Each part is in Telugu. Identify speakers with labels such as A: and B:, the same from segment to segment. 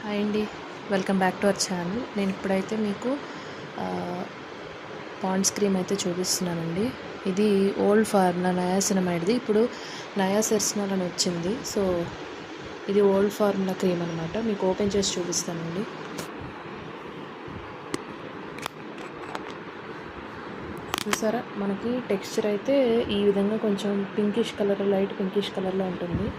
A: హాయ్ అండి, welcome back to our channel. నేను ఇప్పుడైతే మీకు పాండ్స్ క్రీమ్ అయితే చూపిస్తున్నానండి. ఇది ఓల్డ్ ఫార్ములా నయాసినమైడ్ది. ఇప్పుడు నయాసెర్సినాల్ అని వచ్చింది. సో ఇది ఓల్డ్ ఫార్ములా క్రీమ్ అనమాట. మీకు ఓపెన్ చేసి చూపిస్తానండి. చూసారా, మనకి టెక్స్చర్ అయితే ఈ విధంగా కొంచెం పింకిష్ కలర్, లైట్ పింకిష్ కలర్లో ఉంటుంది.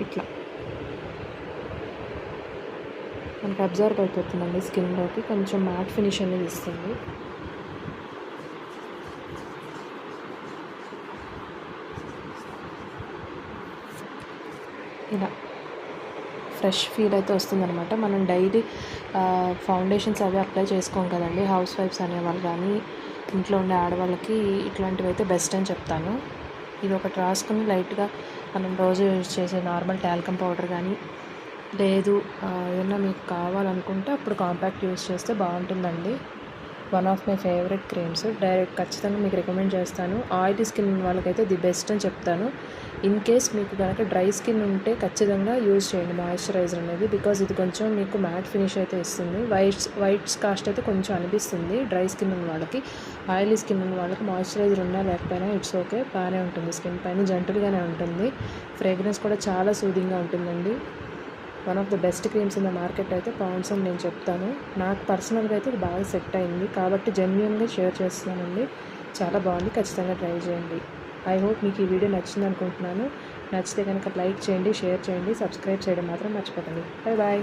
A: ఇట్లా మనకి అబ్జర్వ్ అయిపోతుందండి స్కిన్లోకి, కొంచెం మ్యాట్ ఫినిష్ అనేది ఇస్తుంది. ఇలా ఫ్రెష్ ఫీల్ అయితే వస్తుందన్నమాట. మనం డైలీ ఫౌండేషన్స్ అవి అప్లై చేసుకోం కదండి, హౌస్ వైఫ్స్ అనేవాళ్ళు కానీ ఇంట్లో ఉండే ఆడవాళ్ళకి ఇట్లాంటివి అయితే బెస్ట్ అని చెప్తాను. ఇది ఒకటి రాసుకుని లైట్గా మనం రోజు యూజ్ చేసే నార్మల్ టాల్కమ్ పౌడర్ కానీ, లేదు ఏదైనా మీకు కావాలనుకుంటే అప్పుడు కాంపాక్ట్ యూజ్ చేస్తే బాగుంటుందండి. One of my favourite creams. ఖచ్చితంగా మీకు రికమెండ్ చేస్తాను. ఆయిలీ స్కిన్ వాళ్ళకైతే ది బెస్ట్ అని చెప్తాను. ఇన్ కేస్ మీకు కనుక డ్రై స్కిన్ ఉంటే ఖచ్చితంగా యూజ్ చేయండి మాయిశ్చరైజర్ అనేది, బికాజ్ ఇది కొంచెం మీకు మ్యాట్ ఫినిష్ అయితే ఇస్తుంది. వైట్స్ కాస్ట్ అయితే కొంచెం అనిపిస్తుంది డ్రై స్కిన్ ఉన్న వాళ్ళకి. ఆయిలీ స్కిన్ ఉన్న వాళ్ళకి మాయిశ్చరైజర్ ఉన్నా లేకపోయినా ఇట్స్ ఓకే, బాగానే ఉంటుంది. స్కిన్ పైన జెంటల్గానే ఉంటుంది. ఫ్రేగ్రెన్స్ కూడా చాలా సూదింగ్గా ఉంటుందండి. One of the best creams in the market అయితే పాండ్స్ అని నేను చెప్తాను. నాకు పర్సనల్గా అయితే ఇది బాగా సెట్ అయింది కాబట్టి జెన్యూన్గా షేర్ చేస్తున్నానండి. చాలా బాగుంది, ఖచ్చితంగా ట్రై చేయండి. ఐ హోప్ మీకు ఈ వీడియో నచ్చింది అనుకుంటున్నాను. నచ్చితే కనుక లైక్ చేయండి, షేర్ చేయండి, సబ్స్క్రైబ్ చేయడం మాత్రం మర్చిపోకండి. Bye bye.